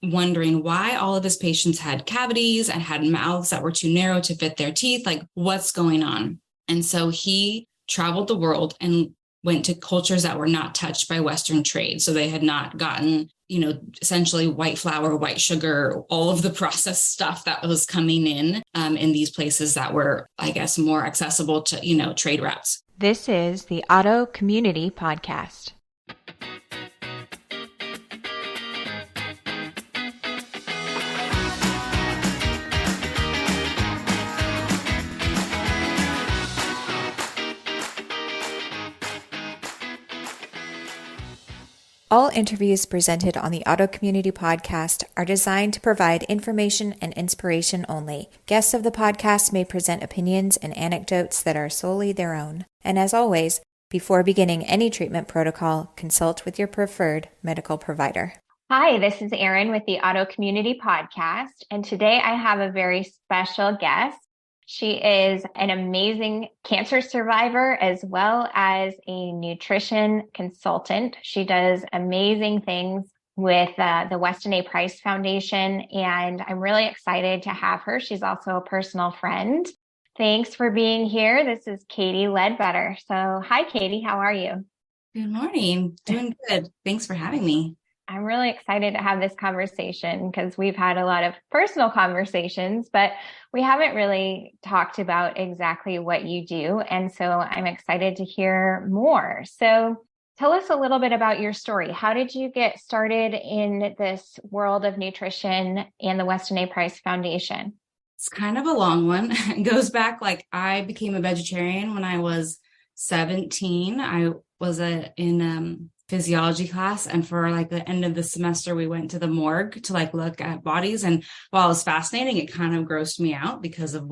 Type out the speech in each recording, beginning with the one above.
wondering why all of his patients had cavities and had mouths that were too narrow to fit their teeth. Like, what's going on? And so he traveled the world and went to cultures that were not touched by Western trade. So they had not gotten, essentially white flour, white sugar, all of the processed stuff that was coming in these places that were, I guess, more accessible to, trade routes. This is the Auto Community Podcast. All interviews presented on the Auto Community Podcast are designed to provide information and inspiration only. Guests of the podcast may present opinions and anecdotes that are solely their own. And as always, before beginning any treatment protocol, consult with your preferred medical provider. Hi, this is Erin with the Auto Community Podcast, and today I have a very special guest. She is an amazing cancer survivor as well as a nutrition consultant. She does amazing things with the Weston A. Price Foundation, and I'm really excited to have her. She's also a personal friend. Thanks for being here. This is Katie Ledbetter. So hi, Katie. How are you? Good morning. Doing good. Thanks for having me. I'm really excited to have this conversation because we've had a lot of personal conversations, but we haven't really talked about exactly what you do. And so I'm excited to hear more. So tell us a little bit about your story. How did you get started in this world of nutrition and the Weston A. Price Foundation? It's kind of a long one. It goes back, I became a vegetarian when I was 17. I was in physiology class, and for the end of the semester we went to the morgue to look at bodies, and while it was fascinating, it kind of grossed me out because of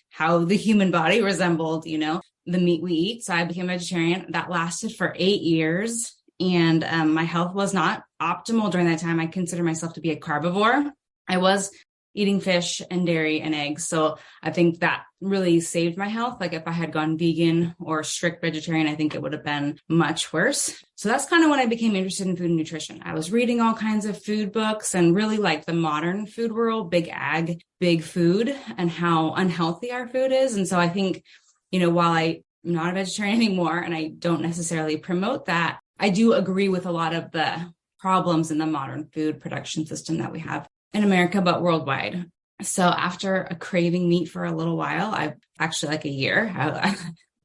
how the human body resembled the meat we eat. So I became a vegetarian. That lasted for 8 years, and my health was not optimal during that time. I consider myself to be a carbivore. I was eating fish and dairy and eggs. So I think that really saved my health. If I had gone vegan or strict vegetarian, I think it would have been much worse. So that's kind of when I became interested in food and nutrition. I was reading all kinds of food books and really the modern food world, big ag, big food, and how unhealthy our food is. And so I think, while I'm not a vegetarian anymore and I don't necessarily promote that, I do agree with a lot of the problems in the modern food production system that we have in America, but worldwide. So after craving meat for a little while, I actually a year,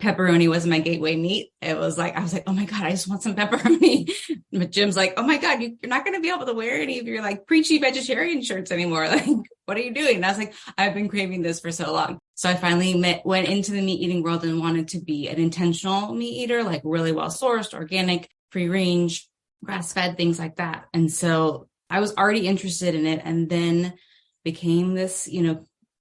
pepperoni was my gateway meat. It was I was oh my God, I just want some pepperoni. But Jim's oh my God, you're not going to be able to wear any of your preachy vegetarian shirts anymore. What are you doing? And I was I've been craving this for so long. So I finally went into the meat eating world and wanted to be an intentional meat eater, really well sourced, organic, free range, grass fed, things like that. And so I was already interested in it, and then became this,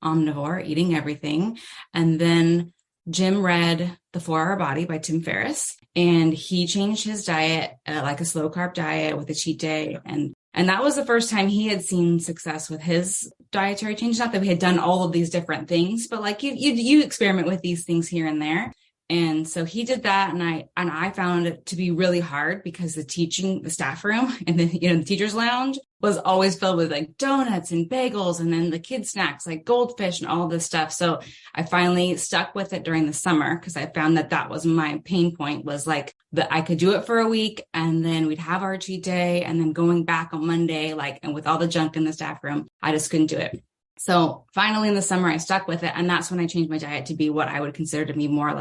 omnivore, eating everything. And then Jim read The 4-Hour Body by Tim Ferriss, and he changed his diet, a slow carb diet with a cheat day. And that was the first time he had seen success with his dietary change. Not that we had done all of these different things, but you experiment with these things here and there. And so he did that, and I found it to be really hard because the staff room and the teacher's lounge was always filled with donuts and bagels, and then the kids snacks goldfish and all this stuff. So I finally stuck with it during the summer because I found that was my pain point, was that I could do it for a week and then we'd have our cheat day, and then going back on Monday, and with all the junk in the staff room, I just couldn't do it. So finally in the summer I stuck with it, and that's when I changed my diet to be what I would consider to be more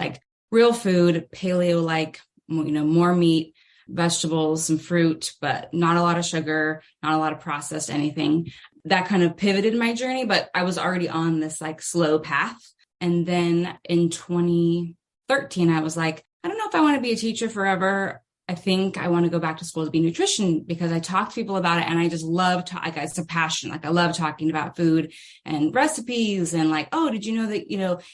real food, paleo, more meat, vegetables, some fruit, but not a lot of sugar, not a lot of processed anything. That kind of pivoted my journey, but I was already on this slow path. And then in 2013, I was I don't know if I want to be a teacher forever. I think I want to go back to school to be nutrition, because I talk to people about it and I just love it's a passion. I love talking about food and recipes and oh, did you know that,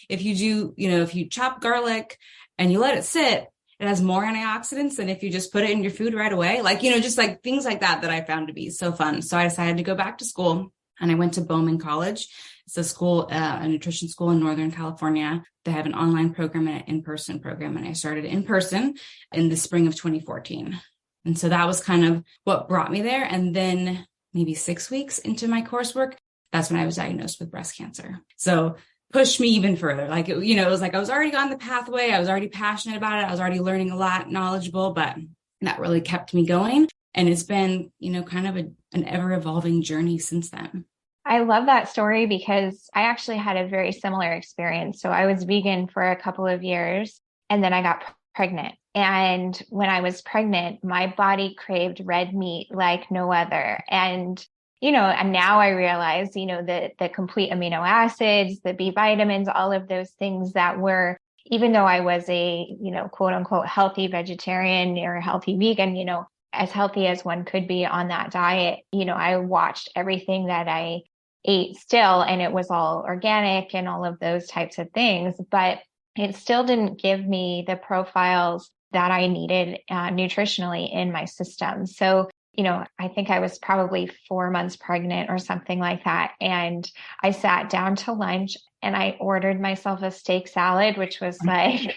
if you chop garlic and you let it sit, it has more antioxidants than if you just put it in your food right away. Just things like that I found to be so fun. So I decided to go back to school, and I went to Bauman College. It's a school, a nutrition school in Northern California. They have an online program and an in-person program. And I started in person in the spring of 2014. And so that was kind of what brought me there. And then maybe 6 weeks into my coursework, that's when I was diagnosed with breast cancer. So pushed me even further. Like, it was like I was already on the pathway. I was already passionate about it. I was already learning a lot, knowledgeable, but that really kept me going. And it's been, kind of an ever evolving journey since then. I love that story because I actually had a very similar experience. So I was vegan for a couple of years and then I got pregnant. And when I was pregnant, my body craved red meat like no other. And and now I realize, the complete amino acids, the B vitamins, all of those things that were, even though I was a, quote unquote, healthy vegetarian or healthy vegan, as healthy as one could be on that diet, I watched everything that I ate still, and it was all organic and all of those types of things, but it still didn't give me the profiles that I needed nutritionally in my system. So I think I was probably 4 months pregnant or something like that. And I sat down to lunch and I ordered myself a steak salad, which was like,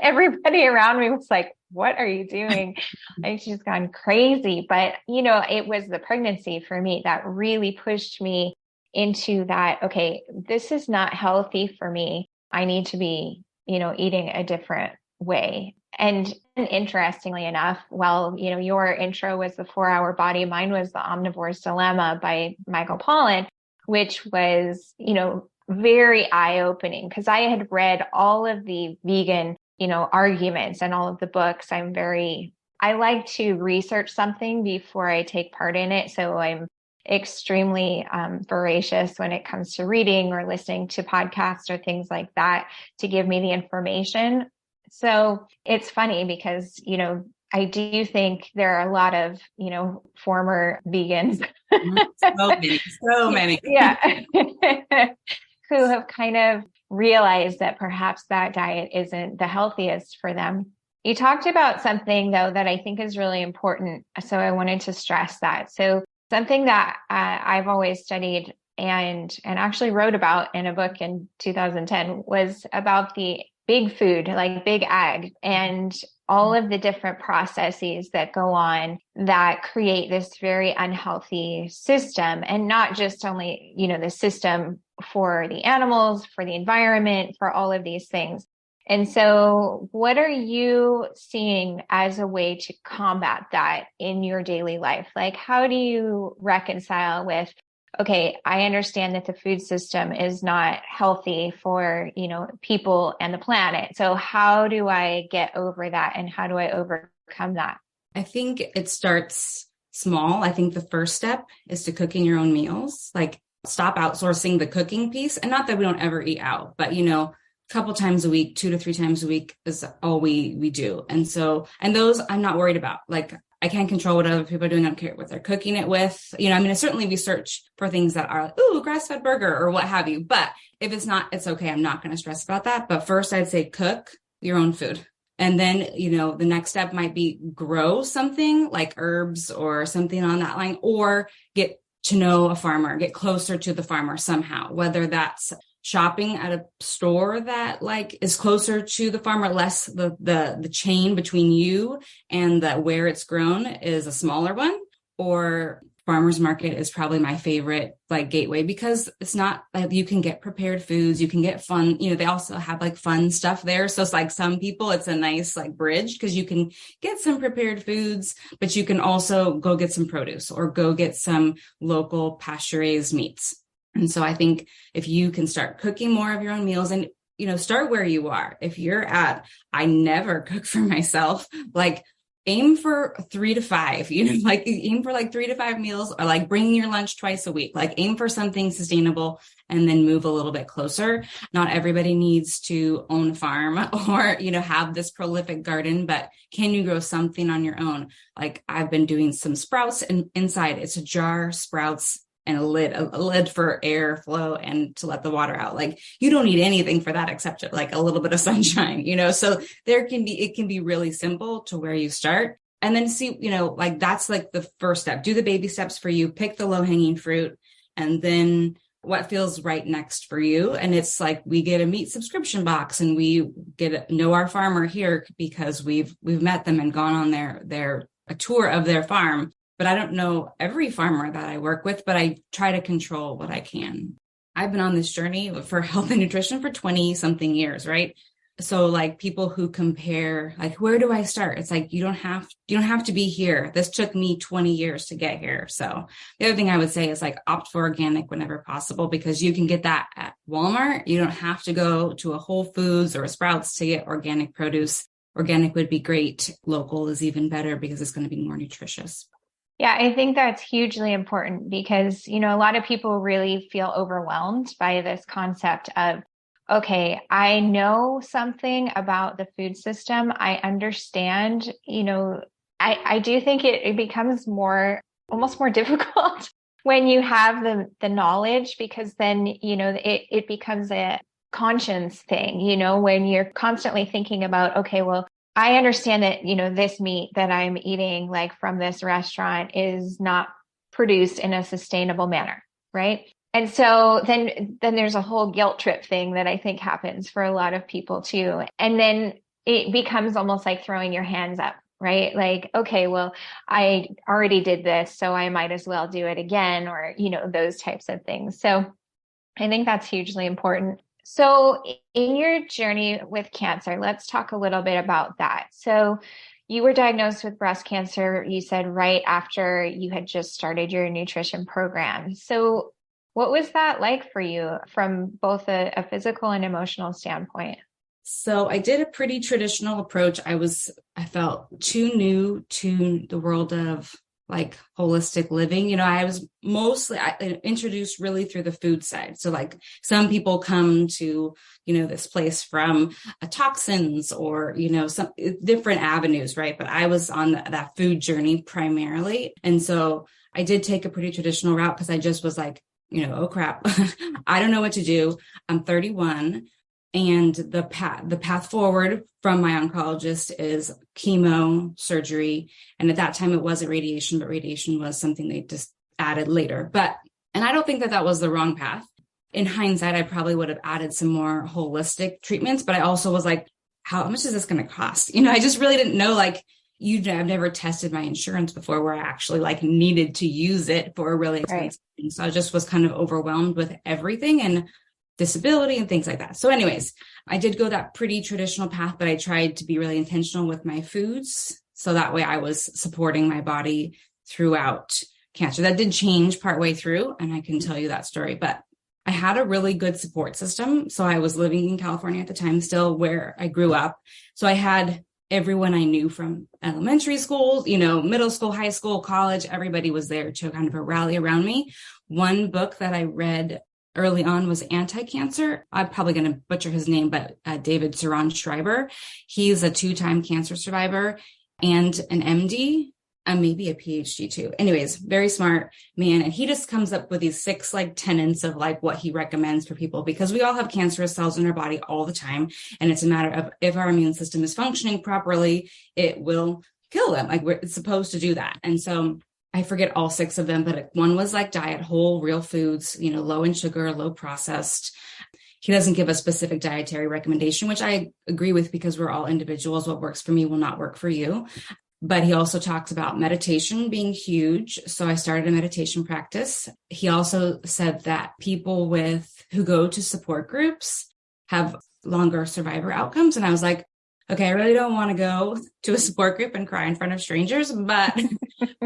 everybody around me was like, what are you doing? Like, she's gone crazy. But, it was the pregnancy for me that really pushed me into that. Okay, this is not healthy for me. I need to be, eating a different way. And interestingly enough, your intro was the 4-Hour Body, mine was the Omnivore's Dilemma by Michael Pollan, which was, very eye-opening because I had read all of the vegan, arguments and all of the books. I like to research something before I take part in it. So I'm extremely voracious when it comes to reading or listening to podcasts or things like that to give me the information. So it's funny because, I do think there are a lot of, former vegans. So many. Yeah. Who have kind of realized that perhaps that diet isn't the healthiest for them. You talked about something though that I think is really important. So I wanted to stress that. So something that I've always studied and actually wrote about in a book in 2010 was about the big food, like big ag, and all of the different processes that go on that create this very unhealthy system. And not just only, the system for the animals, for the environment, for all of these things. And so what are you seeing as a way to combat that in your daily life? Like, how do you reconcile with, okay, I understand that the food system is not healthy for, people and the planet. So how do I get over that? And how do I overcome that? I think it starts small. I think the first step is to cooking your own meals, like stop outsourcing the cooking piece. And not that we don't ever eat out, but, a couple times a week, 2 to 3 times a week is all we do. And so, and those I'm not worried about. Like, I can't control what other people are doing. I don't care what they're cooking it with. Certainly we search for things that are, grass-fed burger or what have you. But if it's not, it's okay. I'm not going to stress about that. But first I'd say cook your own food. And then, the next step might be grow something like herbs or something on that line, or get to know a farmer, get closer to the farmer somehow, whether that's shopping at a store that is closer to the farmer, less the chain between you and where it's grown is a smaller one, or farmer's market is probably my favorite gateway because it's not you can get prepared foods, you can get fun, they also have fun stuff there. So it's some people, it's a nice bridge because you can get some prepared foods, but you can also go get some produce or go get some local pasture raised meats. And so I think if you can start cooking more of your own meals and, start where you are. If you're I never cook for myself, aim for 3 to 5, aim for 3 to 5 meals, or bringing your lunch twice a week, aim for something sustainable and then move a little bit closer. Not everybody needs to own a farm or, have this prolific garden, but can you grow something on your own? I've been doing some sprouts and inside it's a jar, sprouts, and a lid for airflow and to let the water out. You don't need anything for that except a little bit of sunshine, so it can be really simple to where you start and then see, that's the first step. Do the baby steps for you, pick the low hanging fruit, and then what feels right next for you. And it's we get a meat subscription box and we know our farmer here because we've met them and gone on a tour of their farm. but I don't know every farmer that I work with, but I try to control what I can. I've been on this journey for health and nutrition for 20 something years, right? So like people who compare, like, where do I start? It's like, you don't have to be here. This took me 20 years to get here. So the other thing I would say is like opt for organic whenever possible, because you can get that at Walmart. You don't have to go to a Whole Foods or a Sprouts to get organic produce. Organic would be great. Local is even better because it's going to be more nutritious. Yeah, I think that's hugely important because, a lot of people really feel overwhelmed by this concept of, okay, I know something about the food system. I understand, I do think it becomes almost more difficult when you have the knowledge, because then, it becomes a conscience thing, when you're constantly thinking about, okay, well, I understand that, this meat that I'm eating, like from this restaurant, is not produced in a sustainable manner, right? And so then there's a whole guilt trip thing that I think happens for a lot of people too. And then it becomes almost like throwing your hands up, right? Like, okay, well, I already did this, so I might as well do it again, or, those types of things. So I think that's hugely important. So in your journey with cancer, let's talk a little bit about that. So you were diagnosed with breast cancer, you said, right after you had just started your nutrition program. So what was that like for you from both a physical and emotional standpoint? So I did a pretty traditional approach. I felt too new to the world of like holistic living. I was mostly introduced really through the food side. So like some people come to, this place from toxins or, some different avenues, right? But I was on that food journey primarily. And so I did take a pretty traditional route because I just was like, oh crap, I don't know what to do. I'm 31. And the path forward from my oncologist is chemo, surgery. And at that time, it wasn't radiation, but radiation was something they just added later. And I don't think that was the wrong path. In hindsight, I probably would have added some more holistic treatments, but I also was like, how much is this going to cost? I just really didn't know, like, I've never tested my insurance before where I actually like needed to use it for a really expensive thing. So I just was kind of overwhelmed with everything and disability and things like that. So anyways, I did go that pretty traditional path, but I tried to be really intentional with my foods. So that way I was supporting my body throughout cancer. That did change partway through, and I can tell you that story, but I had a really good support system. So I was living in California at the time, still where I grew up. So I had everyone I knew from elementary school, middle school, high school, college, everybody was there to kind of rally around me. One book that I read early on was Anti-Cancer. I'm probably going to butcher his name, but David Saron Schreiber. He's a 2-time cancer survivor and an MD, and maybe a PhD too. Anyways, very smart man. And he just comes up with these 6 like tenets of like what he recommends for people, because we all have cancerous cells in our body all the time. And it's a matter of if our immune system is functioning properly, it will kill them. Like it's supposed to do that. And so I forget all 6 of them, but one was like diet, whole, real foods, low in sugar, low processed. He doesn't give a specific dietary recommendation, which I agree with because we're all individuals. What works for me will not work for you. But he also talks about meditation being huge. So I started a meditation practice. He also said that people who go to support groups have longer survivor outcomes. And I was like, okay, I really don't want to go to a support group and cry in front of strangers, but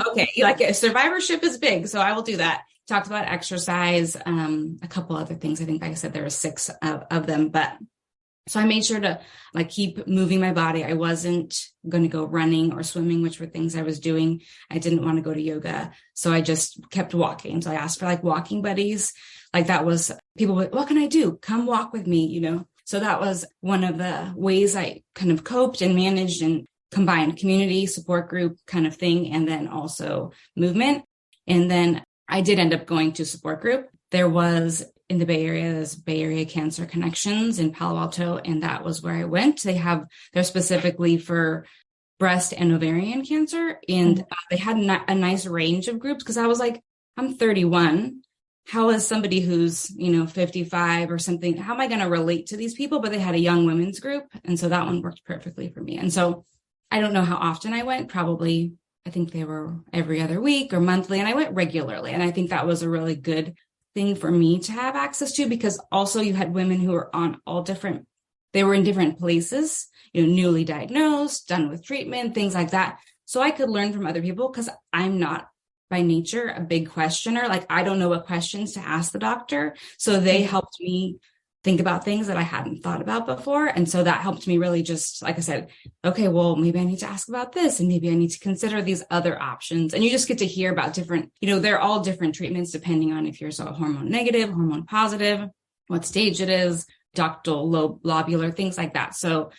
okay, like survivorship is big. So I will do that. Talked about exercise, a couple other things. I think, like I said, there were 6 of them, but so I made sure to like keep moving my body. I wasn't going to go running or swimming, which were things I was doing. I didn't want to go to yoga. So I just kept walking. So I asked for like walking buddies. Like that was people were, what can I do? Come walk with me, So that was one of the ways I kind of coped and managed and combined community support group kind of thing. And then also movement. And then I did end up going to support group. There was in the Bay Area, there's Bay Area Cancer Connections in Palo Alto. And that was where I went. They're specifically for breast and ovarian cancer. And they had a nice range of groups because I was like, I'm 31. How is somebody who's, 55 or something, how am I going to relate to these people? But they had a young women's group. And so that one worked perfectly for me. And so I don't know how often I went, probably I think they were every other week or monthly, and I went regularly. And I think that was a really good thing for me to have access to, because also you had women who were on they were in different places, newly diagnosed, done with treatment, things like that. So I could learn from other people, because I'm not by nature a big questioner. Like, I don't know what questions to ask the doctor. So they helped me think about things that I hadn't thought about before. And so that helped me really just, like I said, okay, well, maybe I need to ask about this, and maybe I need to consider these other options. And you just get to hear about different, they're all different treatments depending on if you're hormone negative, hormone positive, what stage it is, ductal, lobular, things like that. So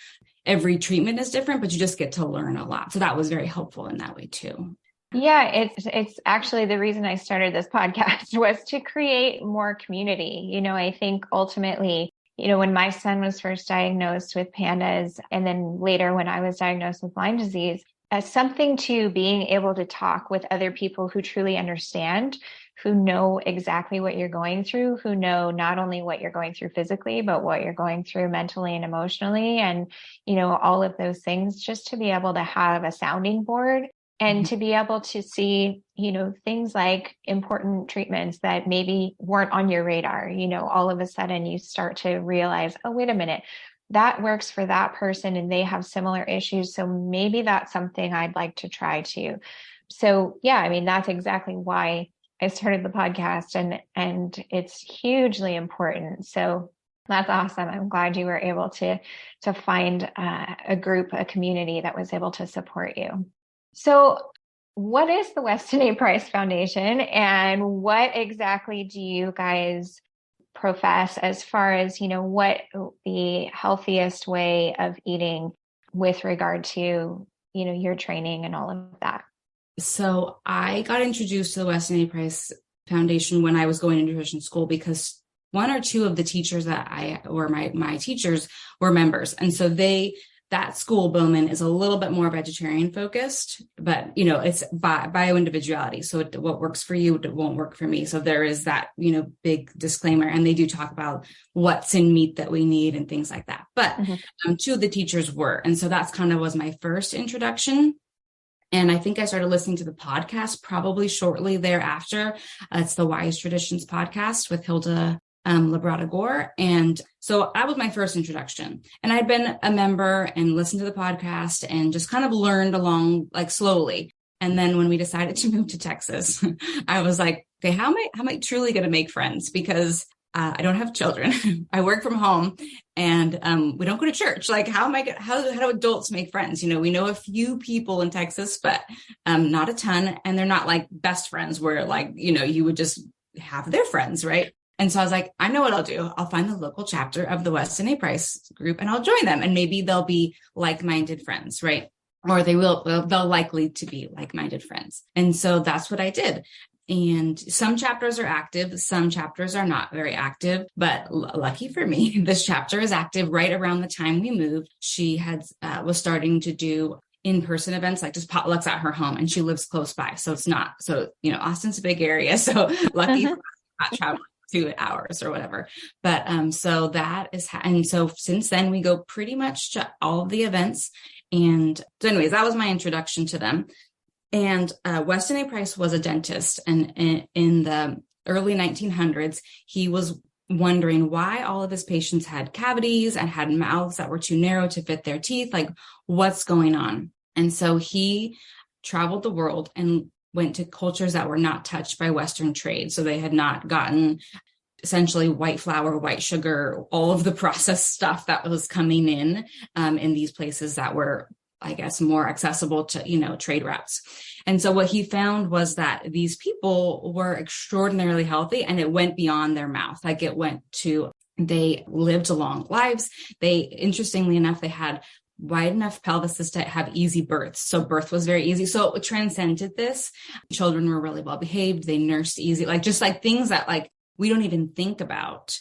every treatment is different, but you just get to learn a lot. So that was very helpful in that way too. Yeah, it's actually the reason I started this podcast was to create more community. I think ultimately, when my son was first diagnosed with PANDAS, and then later when I was diagnosed with Lyme disease, something to being able to talk with other people who truly understand, who know exactly what you're going through, who know not only what you're going through physically, but what you're going through mentally and emotionally, and, all of those things, just to be able to have a sounding board. And to be able to see, things like important treatments that maybe weren't on your radar, all of a sudden you start to realize, oh, wait a minute, that works for that person and they have similar issues. So maybe that's something I'd like to try too. So yeah, I mean, that's exactly why I started the podcast, and it's hugely important. So that's awesome. I'm glad you were able to find a group, a community that was able to support you. So what is the Weston A. Price Foundation, and what exactly do you guys profess as far as, what the healthiest way of eating with regard to, your training and all of that? So I got introduced to the Weston A. Price Foundation when I was going to nutrition school, because one or two of the teachers that were my teachers were members. And so that school, Bauman, is a little bit more vegetarian focused, but, it's bio-individuality. So what works for you, it won't work for me. So there is that, big disclaimer. And they do talk about what's in meat that we need and things like that. But two of the teachers were. And so that's kind of was my first introduction. And I think I started listening to the podcast probably shortly thereafter. It's the Wise Traditions podcast with Hilda Labrada Gore. And so that was my first introduction. And I'd been a member and listened to the podcast and just kind of learned along, like, slowly. And then when we decided to move to Texas, I was like, okay, how am I truly going to make friends? Because I don't have children. I work from home, and we don't go to church. Like, how do adults make friends? We know a few people in Texas, but not a ton. And they're not like best friends where, like, you would just have their friends, right? And so I was like, I know what I'll do. I'll find the local chapter of the Weston A. Price group and I'll join them. And maybe they'll be like-minded friends, right? Or they'll likely to be like-minded friends. And so that's what I did. And some chapters are active. Some chapters are not very active, but lucky for me, this chapter is active right around the time we moved. She was starting to do in-person events, like just potlucks at her home, and she lives close by. So it's not, Austin's a big area. So lucky for us, not traveling 2 hours or whatever. But so that is, and so since then we go pretty much to all of the events. And so anyways, that was my introduction to them. And Weston A. Price was a dentist, and in the early 1900s, he was wondering why all of his patients had cavities and had mouths that were too narrow to fit their teeth. Like, what's going on? And so he traveled the world and went to cultures that were not touched by Western trade. So they had not gotten essentially white flour, white sugar, all of the processed stuff that was coming in these places that were, I guess, more accessible to, trade routes. And so what he found was that these people were extraordinarily healthy, and it went beyond their mouth. Like, they lived long lives. Interestingly enough, they had wide enough pelvises to have easy births. So birth was very easy. So it transcended this. Children were really well behaved. They nursed easy, like just like things that like we don't even think about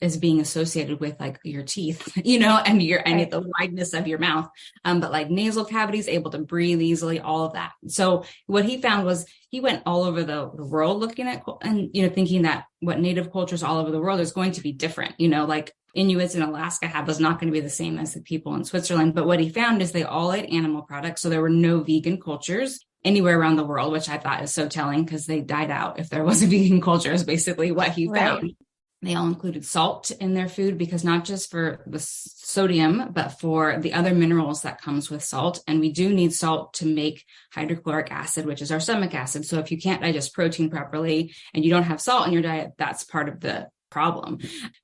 as being associated with like your teeth, and the wideness of your mouth. But like nasal cavities, able to breathe easily, all of that. So what he found was he went all over the world looking at, and, thinking that what native cultures all over the world is going to be different, like Inuits in Alaska was not going to be the same as the people in Switzerland. But what he found is they all ate animal products. So there were no vegan cultures. anywhere around the world, which I thought is so telling because they died out if there was a vegan culture, is basically what he Right. found. They all included salt in their food because not just for the sodium, but for the other minerals that comes with salt. And we do need salt to make hydrochloric acid, which is our stomach acid. So if you can't digest protein properly and you don't have salt in your diet, that's part of the problem.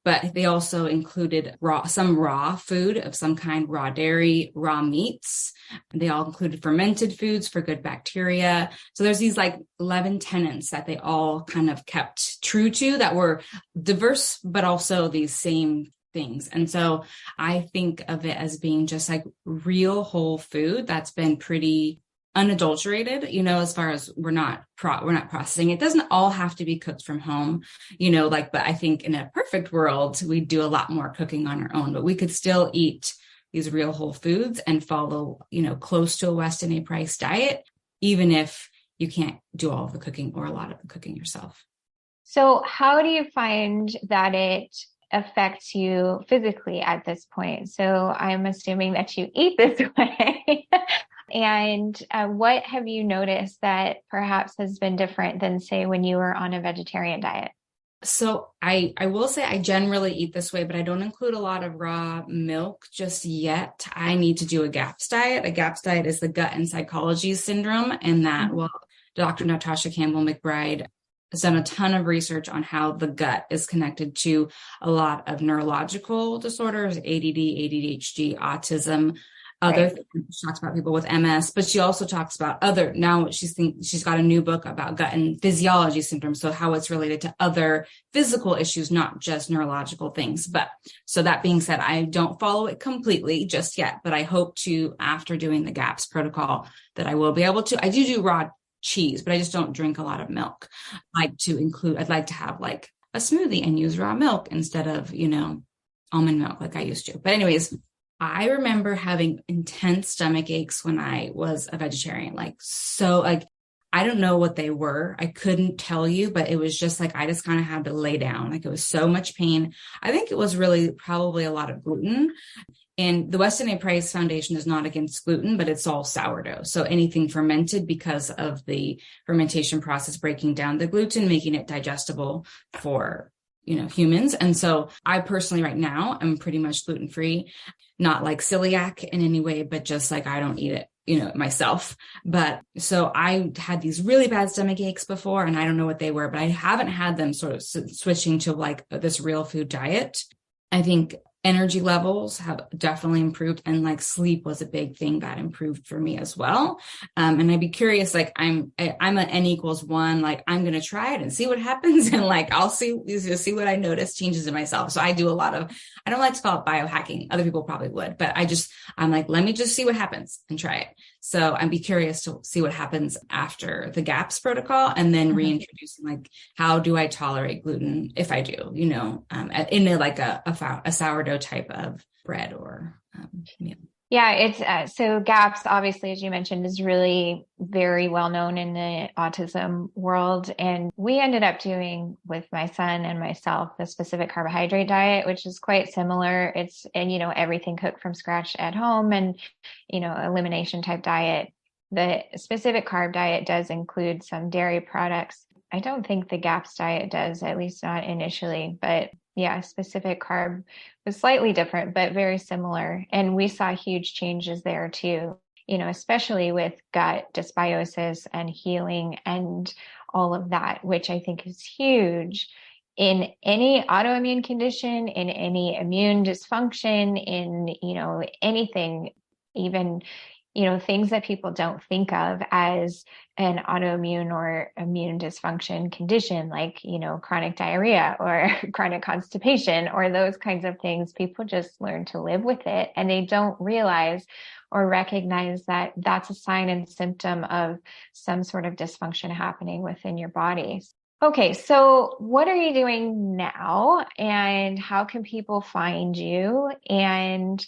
But they also included some raw food of some kind, raw dairy, raw meats. They all included fermented foods for good bacteria. So there's these like 11 tenets that they all kind of kept true to that were diverse, but also these same things. And so I think of it as being just like real whole food that's been pretty unadulterated, as far as we're not processing. It doesn't all have to be cooked from home, but I think in a perfect world, we do a lot more cooking on our own, but we could still eat these real whole foods and follow, close to a Weston A. Price diet, even if you can't do all of the cooking or a lot of the cooking yourself. So how do you find that it affects you physically at this point? So I'm assuming that you eat this way. And what have you noticed that perhaps has been different than, say, when you were on a vegetarian diet? So I will say I generally eat this way, but I don't include a lot of raw milk just yet. I need to do a GAPS diet. A GAPS diet is the gut and psychology syndrome. And that, Dr. Natasha Campbell McBride has done a ton of research on how the gut is connected to a lot of neurological disorders, ADD, ADHD, autism, other things. She talks about people with MS, but she also talks about now she's got a new book about gut and physiology syndrome. So how it's related to other physical issues, not just neurological things. But so that being said, I don't follow it completely just yet, but I hope to, after doing the GAPS protocol, that I will be able to. I do raw cheese, but I just don't drink a lot of milk. I'd like to have like a smoothie and use raw milk instead of, almond milk like I used to. But anyways, I remember having intense stomach aches when I was a vegetarian. I don't know what they were. I couldn't tell you, but it was just like, I just kind of had to lay down. Like it was so much pain. I think it was really probably a lot of gluten. And the Weston A. Price Foundation is not against gluten, but it's all sourdough. So anything fermented, because of the fermentation process, breaking down the gluten, making it digestible for, humans. And so I personally right now am pretty much gluten-free, not like celiac in any way, but just like I don't eat it, myself. But so I had these really bad stomach aches before, and I don't know what they were, but I haven't had them sort of switching to like this real food diet. I think energy levels have definitely improved, and like sleep was a big thing that improved for me as well. And I'd be curious, like I'm an N=1, like I'm going to try it and see what happens. And like, I'll see what I notice changes in myself. So I do a lot of, I don't like to call it biohacking. Other people probably would, but I'm like, let me just see what happens and try it. So I'd be curious to see what happens after the GAPS protocol, and then reintroducing like, how do I tolerate gluten if I do, in a sourdough type of bread or meal. Yeah, it's so GAPS, obviously, as you mentioned, is really very well known in the autism world. And we ended up doing with my son and myself the specific carbohydrate diet, which is quite similar. And everything cooked from scratch at home, and, elimination type diet. The specific carb diet does include some dairy products. I don't think the GAPS diet does, at least not initially, but yeah, specific carb was slightly different, but very similar. And we saw huge changes there too, especially with gut dysbiosis and healing and all of that, which I think is huge in any autoimmune condition, in any immune dysfunction, in, anything, even, things that people don't think of as an autoimmune or immune dysfunction condition, like, chronic diarrhea or chronic constipation or those kinds of things. People just learn to live with it, and they don't realize or recognize that that's a sign and symptom of some sort of dysfunction happening within your body. Okay, so what are you doing now, and how can people find you? And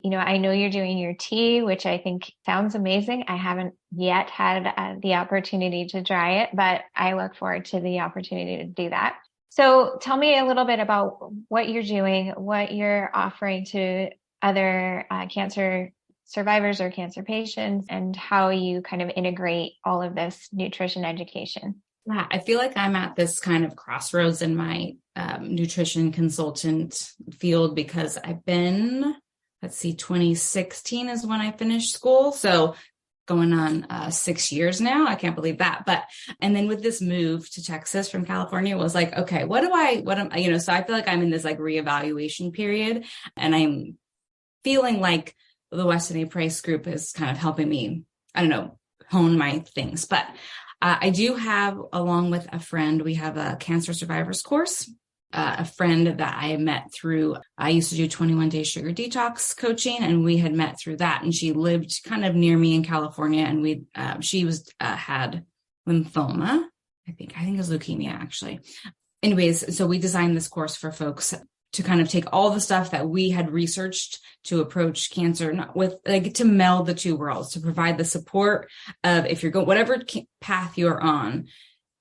I know you're doing your tea, which I think sounds amazing. I haven't yet had the opportunity to try it, but I look forward to the opportunity to do that. So tell me a little bit about what you're doing, what you're offering to other cancer survivors or cancer patients, and how you kind of integrate all of this nutrition education. Yeah, I feel like I'm at this kind of crossroads in my nutrition consultant field because I've been, 2016 is when I finished school. So going on 6 years now. I can't believe that. And then with this move to Texas from California, it was like, okay, so I feel like I'm in this like reevaluation period, and I'm feeling like the Weston A. Price group is kind of helping me, hone my things. But I do have, along with a friend, we have a cancer survivors course. A friend that I met through, I used to do 21-day sugar detox coaching, and we had met through that. And she lived kind of near me in California, and she had lymphoma. I think it was leukemia, actually. Anyways, so we designed this course for folks to kind of take all the stuff that we had researched to approach cancer to meld the two worlds, to provide the support of if you're going, whatever path you're on,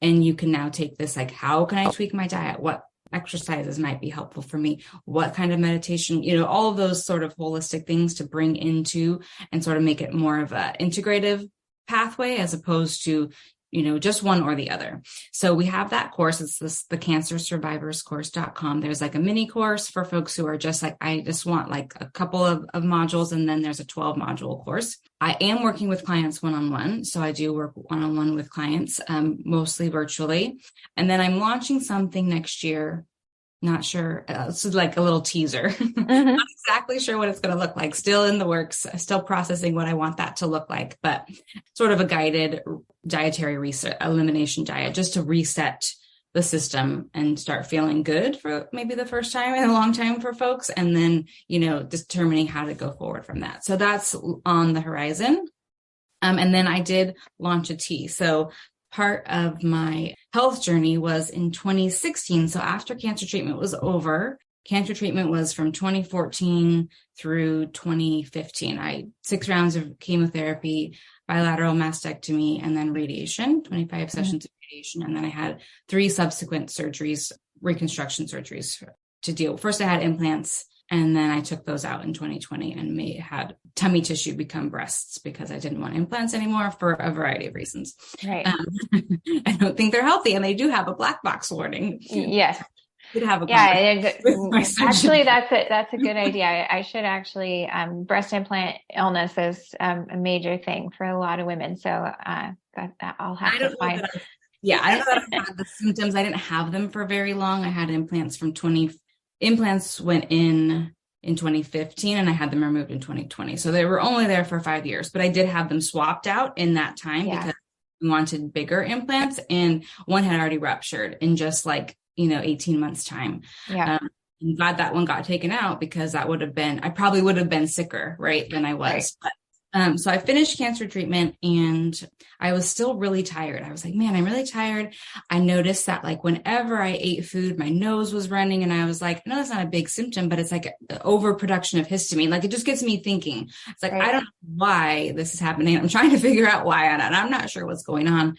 and you can now take this, like, how can I tweak my diet? What exercises might be helpful for me? What kind of meditation, all of those sort of holistic things to bring into and sort of make it more of a integrative pathway as opposed to, just one or the other. So we have that course. It's the cancersurvivorscourse.com. There's like a mini course for folks who are just like, I just want like a couple of modules. And then there's a 12 module course. I am working with clients one-on-one. So I do work one-on-one with clients, mostly virtually. And then I'm launching something next year. Not sure. So like a little teaser. Not exactly sure what it's going to look like. Still in the works, still processing what I want that to look like, but sort of a guided dietary reset, elimination diet, just to reset the system and start feeling good for maybe the first time in a long time for folks. And then, determining how to go forward from that. So that's on the horizon. And then I did launch a tea. So part of my health journey was in 2016. So after cancer treatment was over, cancer treatment was from 2014 through 2015. 6 rounds of chemotherapy, bilateral mastectomy, and then radiation, 25 sessions of radiation. And then I had 3 subsequent surgeries, reconstruction surgeries to deal. First, I had implants, and then I took those out in 2020 and had tummy tissue become breasts because I didn't want implants anymore for a variety of reasons. Right. I don't think they're healthy, and they do have a black box warning. Yes. Actually, that's a good idea. I should actually, breast implant illness is a major thing for a lot of women. So that I'll have to find. I don't know that I had the symptoms. I didn't have them for very long. I had implants implants went in 2015, and I had them removed in 2020. So they were only there for 5 years, but I did have them swapped out in that time because we wanted bigger implants, and one had already ruptured in just 18 months time. Yeah. I'm glad that one got taken out because I probably would have been sicker, right, than I was. Right. But, so I finished cancer treatment, and I was still really tired. I was like, man, I'm really tired. I noticed that whenever I ate food, my nose was running, and I was like, no, that's not a big symptom, but it's like overproduction of histamine. It just gets me thinking. It's like, right. I don't know why this is happening. I'm trying to figure out why, and I'm not sure what's going on.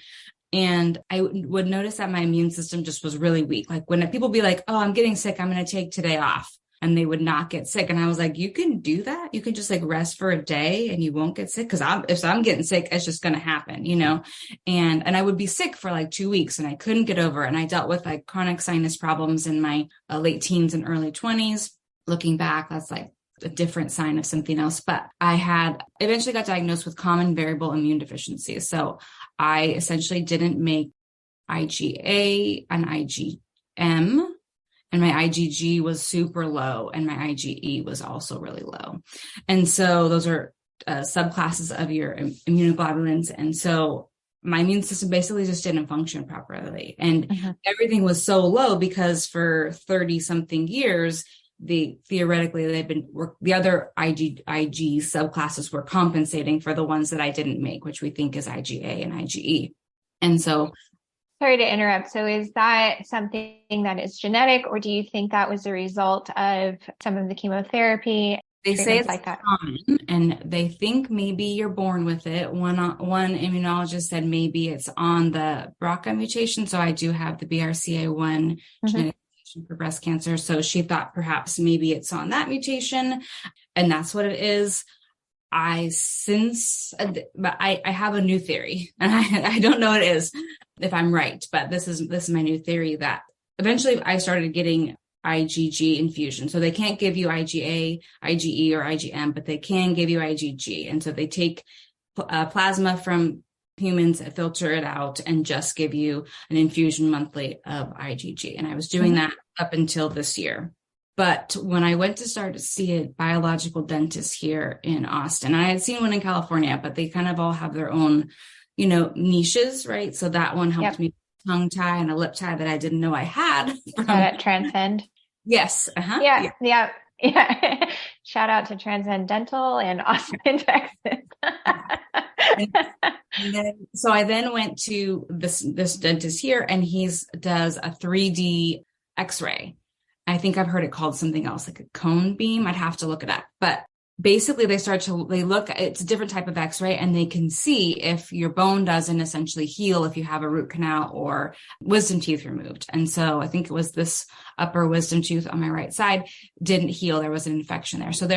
And I would notice that my immune system just was really weak. When people be like, oh, I'm getting sick, I'm going to take today off. And they would not get sick. And I was like, you can do that. You can just rest for a day and you won't get sick. Cause if I'm getting sick, it's just going to happen, and I would be sick for 2 weeks and I couldn't get over it. And I dealt with chronic sinus problems in my late teens and early 20s. Looking back, that's a different sign of something else. But I eventually got diagnosed with common variable immune deficiency. So I essentially didn't make IgA and IgM. And my IgG was super low, and my IgE was also really low. And so those are subclasses of your immunoglobulins. And so my immune system basically just didn't function properly. And everything was so low because for 30 something years, the other IG subclasses were compensating for the ones that I didn't make, which we think is IgA and IgE. And so, sorry to interrupt. So is that something that is genetic, or do you think that was a result of some of the chemotherapy? They say it's common, and they think maybe you're born with it. One immunologist said maybe it's on the BRCA mutation. So I do have the BRCA1 genetic mutation for breast cancer. So she thought perhaps maybe it's on that mutation, and that's what it is. but I have a new theory, and I don't know what it is, if I'm right, but this is my new theory, that eventually I started getting IgG infusion. So they can't give you IgA, IgE, or IgM, but they can give you IgG. And so they take plasma from humans, filter it out, and just give you an infusion monthly of IgG. And I was doing that up until this year. But when I went to start to see a biological dentist here in Austin, I had seen one in California, but they kind of all have their own, niches, right? So that one helped me tongue tie and a lip tie that I didn't know I had. At Transcend. Yes. Uh-huh. Yeah. Shout out to Transcendental in Austin, Texas. So I then went to this dentist here, and he does a 3D X-ray. I think I've heard it called something else, like a cone beam. I'd have to look it up. But basically they look, it's a different type of X-ray, and they can see if your bone doesn't essentially heal if you have a root canal or wisdom teeth removed. And so I think it was this upper wisdom tooth on my right side didn't heal. There was an infection there. So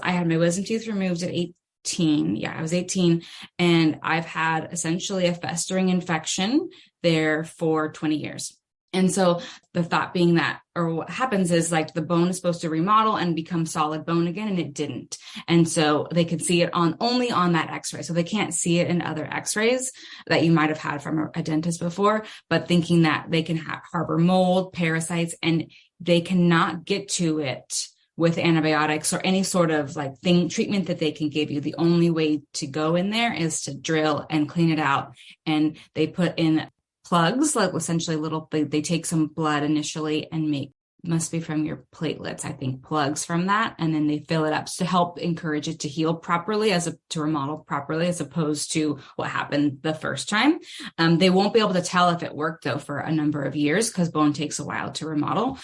I had my wisdom teeth removed at 18. Yeah, I was 18, and I've had essentially a festering infection there for 20 years. And so the thought being that, or what happens is, like, the bone is supposed to remodel and become solid bone again, and it didn't. And so they could see it only on that X-ray. So they can't see it in other X-rays that you might have had from a dentist before, but thinking that they can harbor mold, parasites, and they cannot get to it with antibiotics or any sort of treatment that they can give you. The only way to go in there is to drill and clean it out. And they put in plugs, like essentially they take some blood initially and must be from your platelets, I think, plugs from that. And then they fill it up to help encourage it to heal properly, to remodel properly, as opposed to what happened the first time. They won't be able to tell if it worked, though, for a number of years, because bone takes a while to remodel.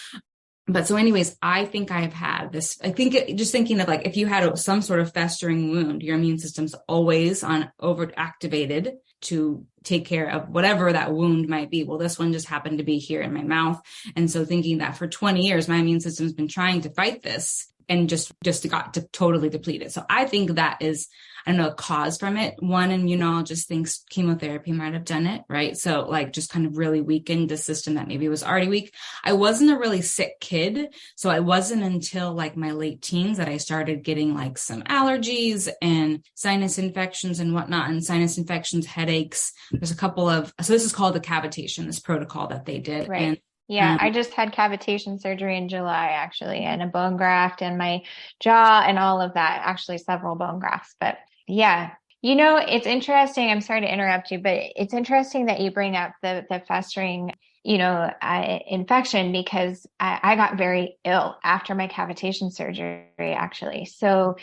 But so anyways, I think I've had this, just thinking of, if you had some sort of festering wound, your immune system's always overactivated to take care of whatever that wound might be. Well, this one just happened to be here in my mouth. And so thinking that for 20 years, my immune system's been trying to fight this and just got totally depleted. So I think that is, I don't know, a cause from it. One immunologist thinks chemotherapy might have done it, right? So just kind of really weakened the system that maybe was already weak. I wasn't a really sick kid. So it wasn't until my late teens that I started getting some allergies and sinus infections and whatnot, and sinus infections, headaches. There's a couple so this is called the cavitation, this protocol that they did. Right. And yeah, I just had cavitation surgery in July, actually, and a bone graft in my jaw and all of that, actually several bone grafts. But yeah, it's interesting. I'm sorry to interrupt you, but it's interesting that you bring up the festering, infection, because I got very ill after my cavitation surgery, actually. So,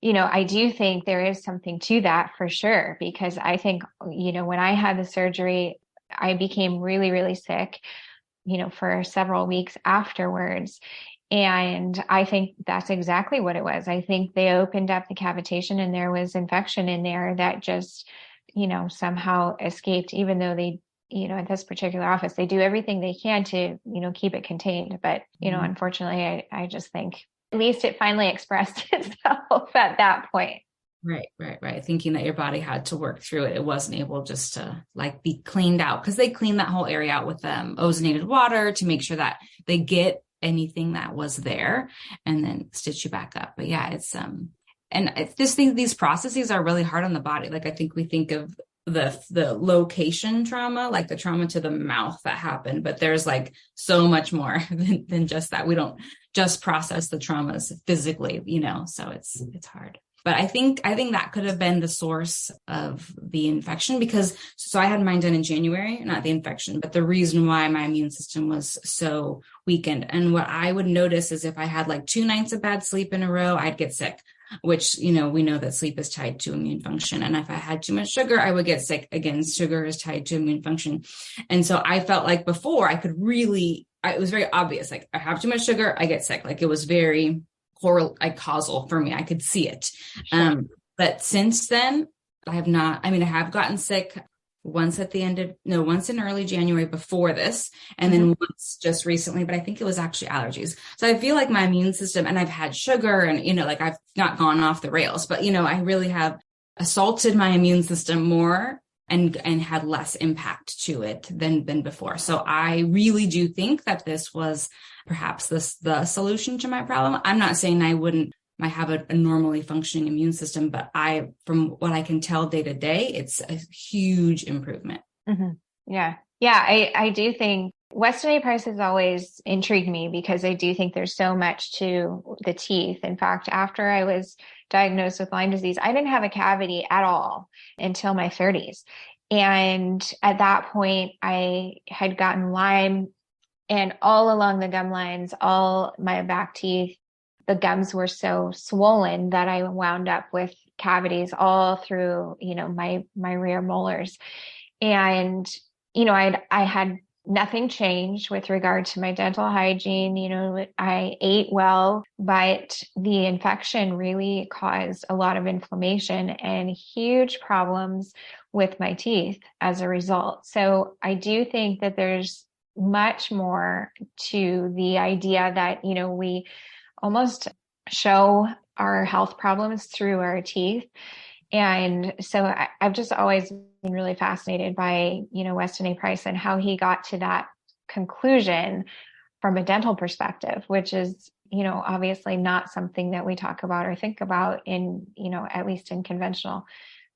I do think there is something to that for sure, because I think, when I had the surgery, I became really, really sick, for several weeks afterwards. And I think that's exactly what it was. I think they opened up the cavitation and there was infection in there that just, somehow escaped, even though they, at this particular office, they do everything they can to, keep it contained. But, unfortunately, I just think at least it finally expressed itself at that point. Right. Thinking that your body had to work through it. It wasn't able just to be cleaned out, because they clean that whole area out with ozonated water to make sure that they get anything that was there and then stitch you back up. But yeah, it's these processes are really hard on the body. I think we think of the location trauma, the trauma to the mouth that happened, but there's so much more than just that. We don't just process the traumas physically, so it's hard. But I think that could have been the source of the infection, because I had mine done in January, not the infection, but the reason why my immune system was so weakened. And what I would notice is if I had 2 nights of bad sleep in a row, I'd get sick, which, we know that sleep is tied to immune function. And if I had too much sugar, I would get sick. Again, sugar is tied to immune function. And so I felt before I could it was very obvious. I have too much sugar, I get sick. It was very causal for me. I could see it. Sure. But since then, I have not, I have gotten sick once in early January before this, and then once just recently, but I think it was actually allergies. So I feel like my immune system, and I've had sugar and, like I've not gone off the rails, but, I really have assaulted my immune system more and had less impact to it than before. So I really do think that this was perhaps the solution to my problem. I'm not saying I have a normally functioning immune system, but from what I can tell day to day, it's a huge improvement. Mm-hmm. Yeah. Yeah. I do think Weston A. Price has always intrigued me because I do think there's so much to the teeth. In fact, after I was diagnosed with Lyme disease, I didn't have a cavity at all until my 30s. And at that point, I had gotten Lyme, and all along the gum lines, all my back teeth, the gums were so swollen that I wound up with cavities all through, my rear molars. And, I had nothing changed with regard to my dental hygiene. I ate well, but the infection really caused a lot of inflammation and huge problems with my teeth as a result. So I do think that there's much more to the idea that, we almost show our health problems through our teeth. And so I've just always been really fascinated by, Weston A. Price and how he got to that conclusion from a dental perspective, which is, obviously not something that we talk about or think about in, at least in conventional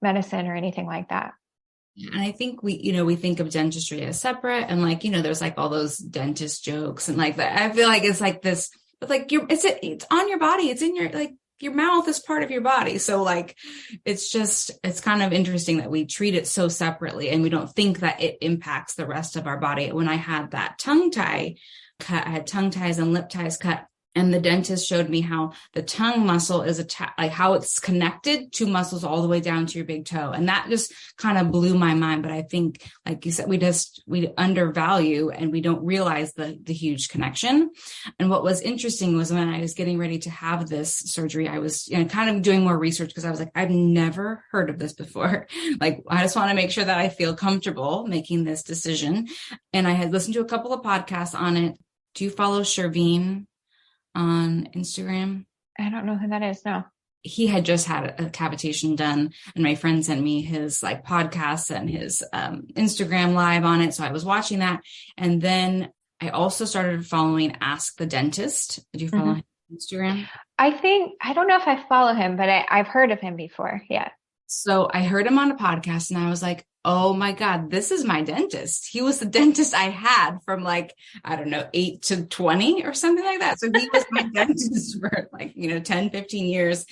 medicine or anything like that. And I think we think of dentistry as separate, and there's all those dentist jokes and that. I feel like it's like this, but it's on your body. It's in your mouth is part of your body. So it's kind of interesting that we treat it so separately and we don't think that it impacts the rest of our body. When I had that tongue tie cut, I had tongue ties and lip ties cut. And the dentist showed me how the tongue muscle is how it's connected to muscles all the way down to your big toe. And that just kind of blew my mind. But I think, like you said, we undervalue and we don't realize the huge connection. And what was interesting was when I was getting ready to have this surgery, I was kind of doing more research because I was like, I've never heard of this before. I just want to make sure that I feel comfortable making this decision. And I had listened to a couple of podcasts on it. Do you follow Shervine on Instagram? I don't know who that is. No. He had just had a cavitation done, and my friend sent me his podcasts and his Instagram live on it. So I was watching that. And then I also started following Ask the Dentist. Did you follow him on Instagram? I don't know if I follow him, but I've heard of him before. Yeah. So I heard him on a podcast and I was like, oh my God, this is my dentist. He was the dentist I had from 8 to 20 or something like that. So he was my dentist for 10, 15 years.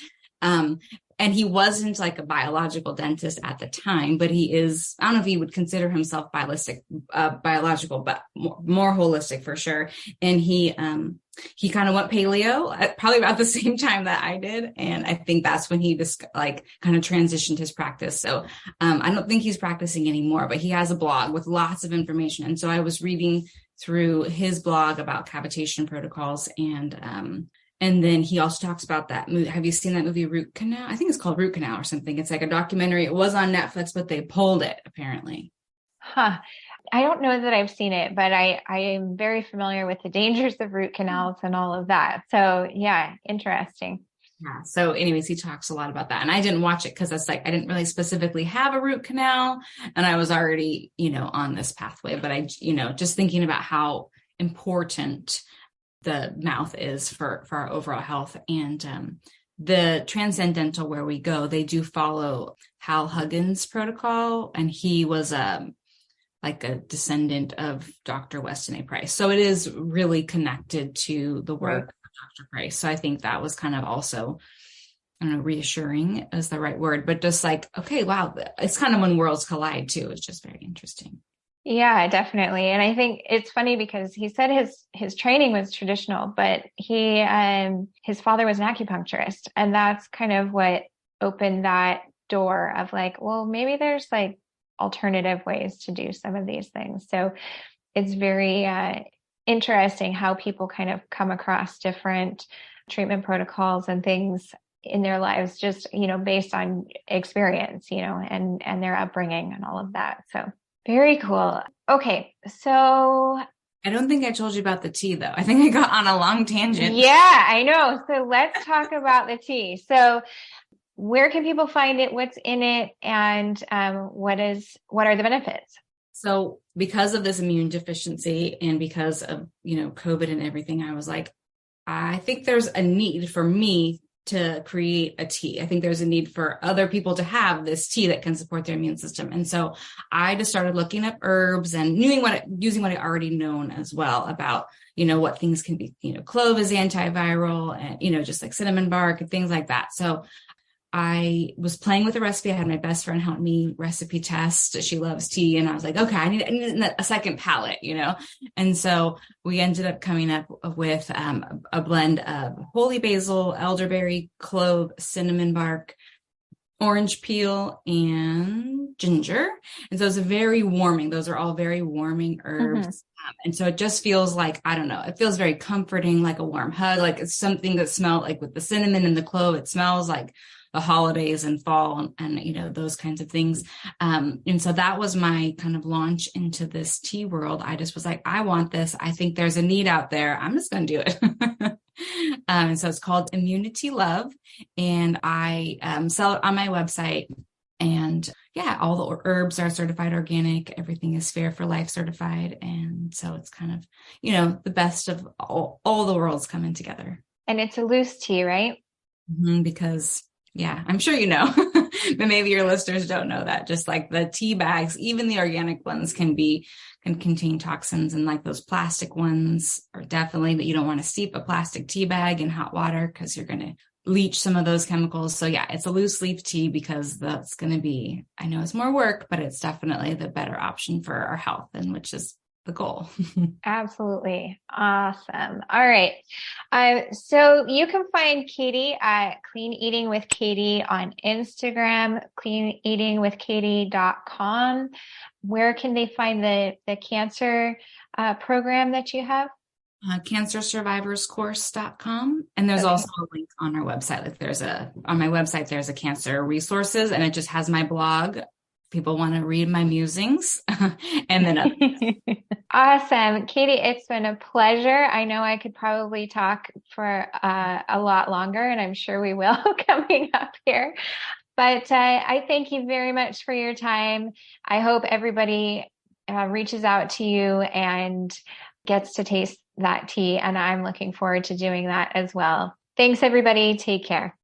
And he wasn't a biological dentist at the time, but he is, I don't know if he would consider himself biological, but more holistic for sure. And he kind of went paleo at probably about the same time that I did. And I think that's when he just kind of transitioned his practice. So I don't think he's practicing anymore, but he has a blog with lots of information. And so I was reading through his blog about cavitation protocols, and then he also talks about that movie. Have you seen that movie Root Canal? I think it's called Root Canal or something. It's a documentary. It was on Netflix, but they pulled it apparently. Huh. I don't know that I've seen it, but I am very familiar with the dangers of root canals and all of that. So yeah, interesting. Yeah. So anyways, he talks a lot about that. And I didn't watch it because it's I didn't really specifically have a root canal and I was already, on this pathway. But I, just thinking about how important the mouth is for our overall health. And the Transcendental, where we go, they do follow Hal Huggins' protocol. And he was a descendant of Dr. Weston A. Price. So it is really connected to the work of Dr. Price. So I think that was kind of also, I don't know, reassuring is the right word, but just okay, wow. It's kind of when worlds collide too. It's just very interesting. Yeah, definitely. And I think it's funny because he said his training was traditional, but his father was an acupuncturist. And that's kind of what opened that door of well, maybe there's alternative ways to do some of these things. So it's very interesting how people kind of come across different treatment protocols and things in their lives, just, based on experience, and their upbringing and all of that. So very cool. Okay. So I don't think I told you about the tea though. I think I got on a long tangent. yeah, I know. So let's talk about the tea. So where can people find it? What's in it? And what are the benefits? So because of this immune deficiency and because of, COVID and everything, I was like, I think there's a need for me to create a tea. I think there's a need for other people to have this tea that can support their immune system. And so I just started looking up herbs and using what I already known as well about, what things can be, clove is antiviral and, just like cinnamon bark and things like that. So I was playing with the recipe. I had my best friend help me recipe test. She loves tea. And I was like, okay, I need a second palette, And so we ended up coming up with a blend of holy basil, elderberry, clove, cinnamon bark, orange peel, and ginger. And so it's those are all very warming herbs. Mm-hmm. And so it just feels like, I don't know, it feels very comforting, like a warm hug. Like it's something that smells like with the cinnamon and the clove, it smells like the holidays and fall and those kinds of things. And so that was my kind of launch into this tea world. I just was like, I want this. I think there's a need out there. I'm just going to do it. And so it's called Immunity Love. And I sell it on my website. And yeah, all the herbs are certified organic. Everything is Fair for Life certified. And so it's kind of, the best of all the worlds coming together. And it's a loose tea, right? Mm-hmm, because yeah, I'm sure but maybe your listeners don't know that. Just like the tea bags, even the organic ones can contain toxins, and like those plastic ones are definitely that you don't want to steep a plastic tea bag in hot water because you're going to leach some of those chemicals. So yeah, it's a loose leaf tea because that's going to be, I know it's more work, but it's definitely the better option for our health, and which is the goal. Absolutely. Awesome. All right. So you can find Katie at Clean Eating with Katie on Instagram, cleaneatingwithkatie.com. Where can they find the cancer program that you have? cancersurvivorscourse.com. And there's also a link on our website. Like on my website, there's a cancer resources, and it just has my blog. People want to read my musings and then Awesome. Katie, it's been a pleasure. I know I could probably talk for a lot longer, and I'm sure we will coming up here. But I thank you very much for your time. I hope everybody reaches out to you and gets to taste that tea. And I'm looking forward to doing that as well. Thanks, everybody. Take care.